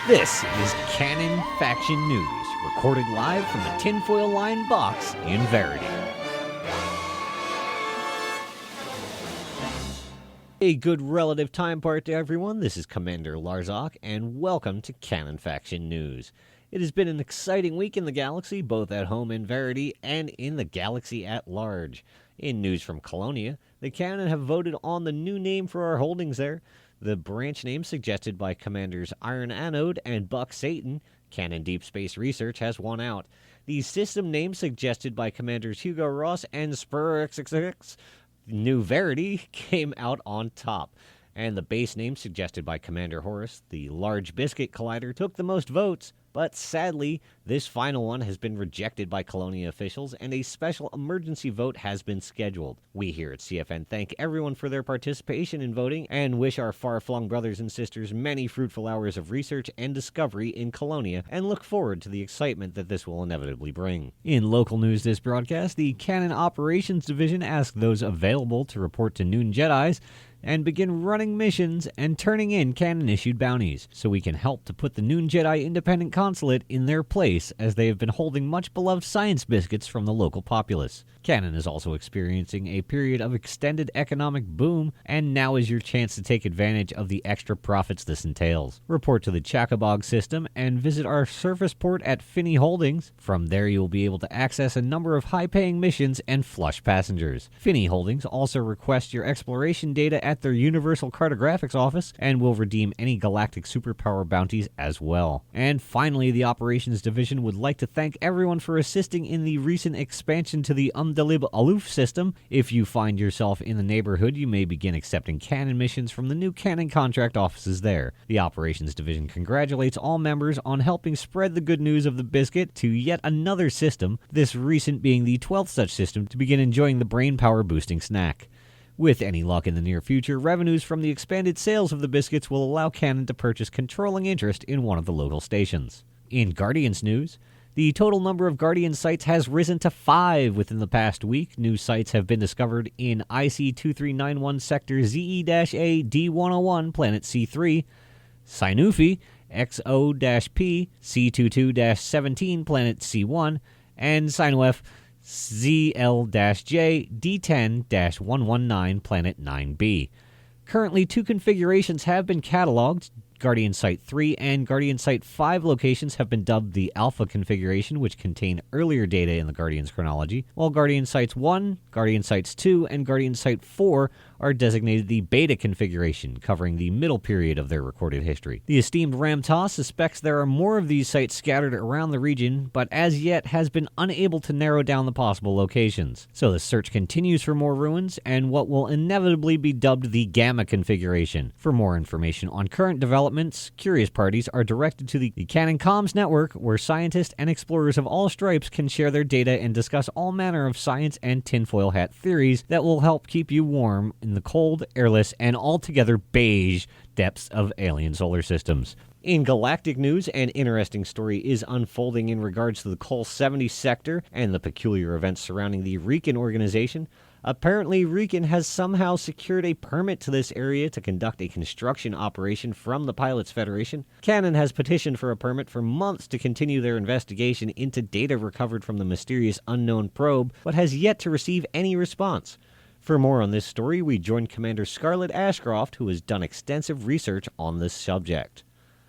This is Canon Faction News, recorded live from the tinfoil lined box in Verity. A good relative time part to everyone. This is Commander Larzok, and welcome to Canon Faction News. It has been an exciting week in the galaxy, both at home in Verity and in the galaxy at large. In news from Colonia, the Canon have voted on the new name for our holdings there. The branch name suggested by Commanders Iron Anode and Buck Satan, Canon Deep Space Research, has won out. The system name suggested by Commanders Hugo Ross and Spur XXX, New Verity, came out on top. And the base name suggested by Commander Horus, the Large Biscuit Collider, took the most votes. But sadly, this final one has been rejected by Colonia officials, and a special emergency vote has been scheduled. We here at CFN thank everyone for their participation in voting, and wish our far-flung brothers and sisters many fruitful hours of research and discovery in Colonia, and look forward to the excitement that this will inevitably bring. In local news this broadcast, the Canon Operations Division asked those available to report to Noon Jedis and begin running missions and turning in Canon-issued bounties, so we can help to put the Noon Jedi Independent Consulate in their place, as they have been holding much-beloved science biscuits from the local populace. Canon is also experiencing a period of extended economic boom, and now is your chance to take advantage of the extra profits this entails. Report to the Chacobog system and visit our surface port at Finney Holdings. From there you will be able to access a number of high-paying missions and flush passengers. Finney Holdings also requests your exploration data at their Universal Cartographics office, and will redeem any galactic superpower bounties as well. And finally, the Operations Division would like to thank everyone for assisting in the recent expansion to the Umdalib Aloof system. If you find yourself in the neighborhood, you may begin accepting Canon missions from the new Canon contract offices there. The Operations Division congratulates all members on helping spread the good news of the biscuit to yet another system, this recent being the 12th such system to begin enjoying the brain power boosting snack. With any luck in the near future, revenues from the expanded sales of the biscuits will allow Canon to purchase controlling interest in one of the local stations. In Guardians news, the total number of Guardian sites has risen to 5 within the past week. New sites have been discovered in IC-2391 Sector ZE-A D101 Planet C3, Sinufi XO-P C22-17 Planet C1, and Sinwef ZL-J D10-119 Planet 9B. Currently, 2 configurations have been cataloged. Guardian Site 3 and Guardian Site 5 locations have been dubbed the Alpha configuration, which contain earlier data in the Guardian's chronology, while Guardian Sites 1, Guardian Sites 2, and Guardian Site 4 are designated the Beta configuration, covering the middle period of their recorded history. The esteemed Ramtas suspects there are more of these sites scattered around the region, but as yet has been unable to narrow down the possible locations. So the search continues for more ruins, and what will inevitably be dubbed the Gamma configuration. For more information on current developments, curious parties are directed to the Canon Comms Network, where scientists and explorers of all stripes can share their data and discuss all manner of science and tinfoil hat theories that will help keep you warm in the cold, airless, and altogether beige depths of alien solar systems. In galactic news, an interesting story is unfolding in regards to the Col 70 sector and the peculiar events surrounding the Rican organization. Apparently, Rican has somehow secured a permit to this area to conduct a construction operation from the Pilots Federation. Canon has petitioned for a permit for months to continue their investigation into data recovered from the mysterious unknown probe, but has yet to receive any response. For more on this story, we join Commander Scarlett Ashcroft, who has done extensive research on this subject.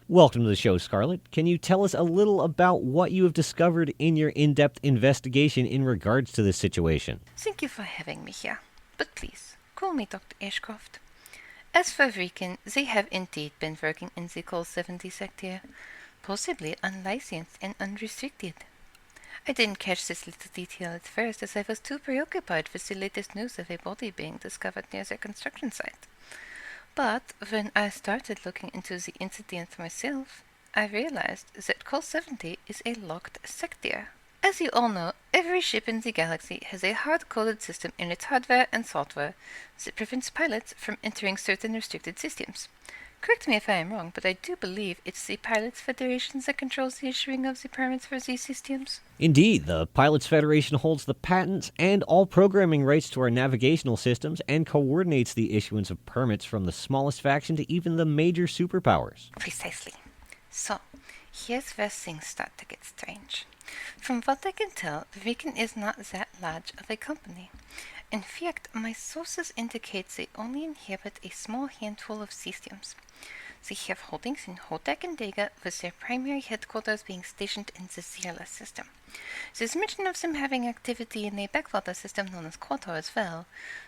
Welcome to the show, Scarlett. Can you tell us a little about what you have discovered in your in-depth investigation in regards to this situation? Thank you for having me here, but please, call me Dr. Ashcroft. As for Rican, they have indeed been working in the Col 70 sector, possibly unlicensed and unrestricted. I didn't catch this little detail at first, as I was too preoccupied with the latest news of a body being discovered near their construction site. But when I started looking into the incident myself, I realized that Col 70 is a locked sector. As you all know, every ship in the galaxy has a hard-coded system in its hardware and software that prevents pilots from entering certain restricted systems. Correct me if I am wrong, but I do believe it's the Pilots Federation that controls the issuing of the permits for these systems. Indeed, the Pilots Federation holds the patents and all programming rights to our navigational systems and coordinates the issuance of permits from the smallest faction to even the major superpowers. Precisely. So, here's where things start to get strange. From what I can tell, Riken is not that large of a company. In fact, my sources indicate they only inhabit a small handful of systems. They have holdings in Hotak and Dega, with their primary headquarters being stationed in the Zirla system. There's mention of them having activity in a backwater system known as Kotor as well,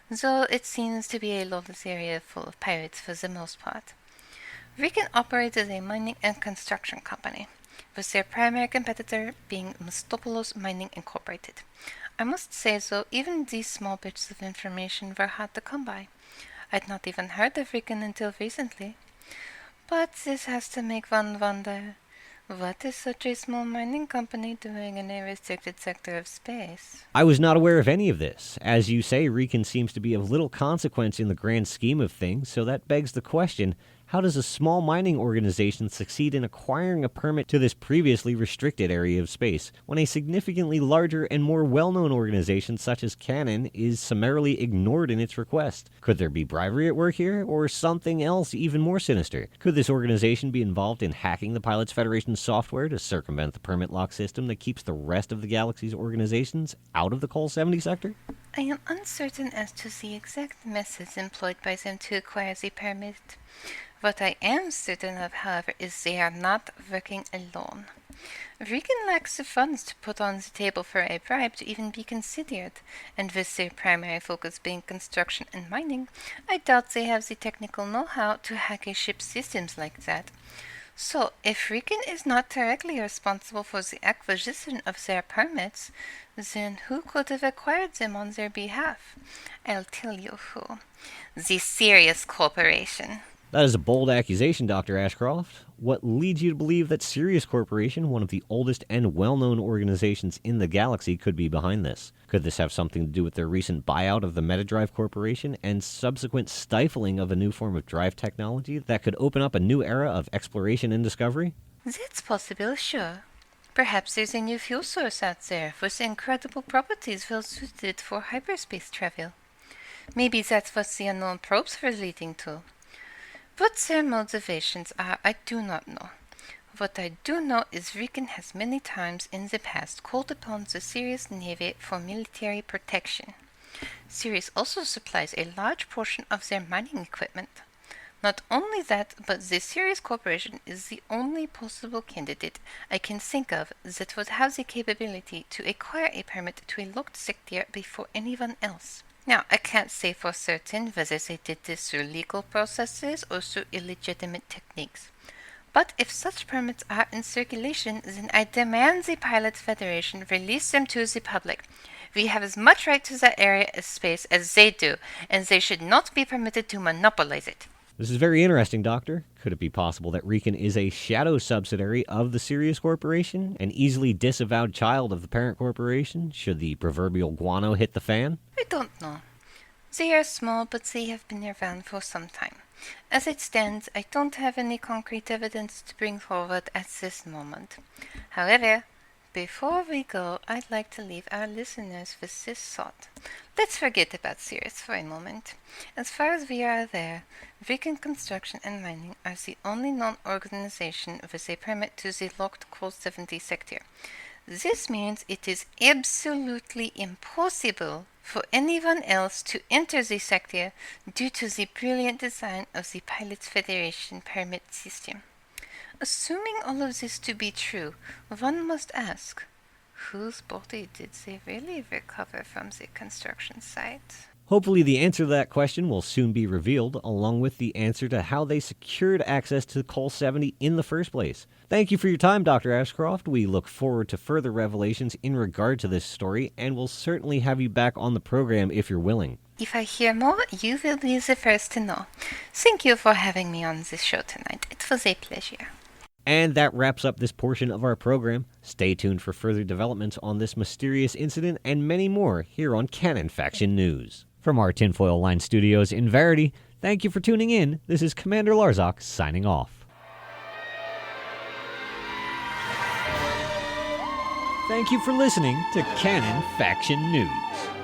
though it seems to be a lawless area full of pirates for the most part. Riken operates as a mining and construction company, with their primary competitor being Mistopoulos Mining Incorporated. I must say, though, even these small bits of information were hard to come by. I'd not even heard of Riken until recently. But this has to make one wonder, what is such a small mining company doing in a restricted sector of space? I was not aware of any of this. As you say, Riken seems to be of little consequence in the grand scheme of things, so that begs the question, how does a small mining organization succeed in acquiring a permit to this previously restricted area of space, when a significantly larger and more well-known organization such as Canon is summarily ignored in its request? Could there be bribery at work here, or something else even more sinister? Could this organization be involved in hacking the Pilots Federation's software to circumvent the permit lock system that keeps the rest of the galaxy's organizations out of the Col 70 sector? I am uncertain as to the exact methods employed by them to acquire the permit. What I am certain of, however, is they are not working alone. Riken lacks the funds to put on the table for a bribe to even be considered, and with their primary focus being construction and mining, I doubt they have the technical know-how to hack a ship's systems like that. So, if Riken is not directly responsible for the acquisition of their permits, then who could have acquired them on their behalf? I'll tell you who. The Sirius Corporation. That is a bold accusation, Dr. Ashcroft. What leads you to believe that Sirius Corporation, one of the oldest and well-known organizations in the galaxy, could be behind this? Could this have something to do with their recent buyout of the Metadrive Corporation and subsequent stifling of a new form of drive technology that could open up a new era of exploration and discovery? That's possible, sure. Perhaps there's a new fuel source out there with incredible properties well suited for hyperspace travel. Maybe that's what the unknown probes were leading to. What their motivations are, I do not know. What I do know is Riken has many times in the past called upon the Sirius Navy for military protection. Sirius also supplies a large portion of their mining equipment. Not only that, but the Sirius Corporation is the only possible candidate I can think of that would have the capability to acquire a permit to a locked sector before anyone else. Now, I can't say for certain whether they did this through legal processes or through illegitimate techniques. But if such permits are in circulation, then I demand the Pilots Federation release them to the public. We have as much right to that area of space as they do, and they should not be permitted to monopolize it. This is very interesting, Doctor. Could it be possible that Riken is a shadow subsidiary of the Sirius Corporation, an easily disavowed child of the parent corporation, should the proverbial guano hit the fan? I don't know. They are small, but they have been around for some time. As it stands, I don't have any concrete evidence to bring forward at this moment. However, before we go, I'd like to leave our listeners with this thought. Let's forget about Sirius for a moment. As far as we are aware, Riken Construction and Mining are the only known organization with a permit to the locked Col 70 sector. This means it is absolutely impossible for anyone else to enter the sector due to the brilliant design of the Pilots Federation permit system. Assuming all of this to be true, one must ask, whose body did they really recover from the construction site? Hopefully the answer to that question will soon be revealed, along with the answer to how they secured access to Col 70 in the first place. Thank you for your time, Dr. Ashcroft. We look forward to further revelations in regard to this story, and we'll certainly have you back on the program if you're willing. If I hear more, you will be the first to know. Thank you for having me on this show tonight. It was a pleasure. And that wraps up this portion of our program. Stay tuned for further developments on this mysterious incident and many more here on Canon Faction News. From our Tinfoil Line studios in Verity, thank you for tuning in. This is Commander Larzok signing off. Thank you for listening to Canon Faction News.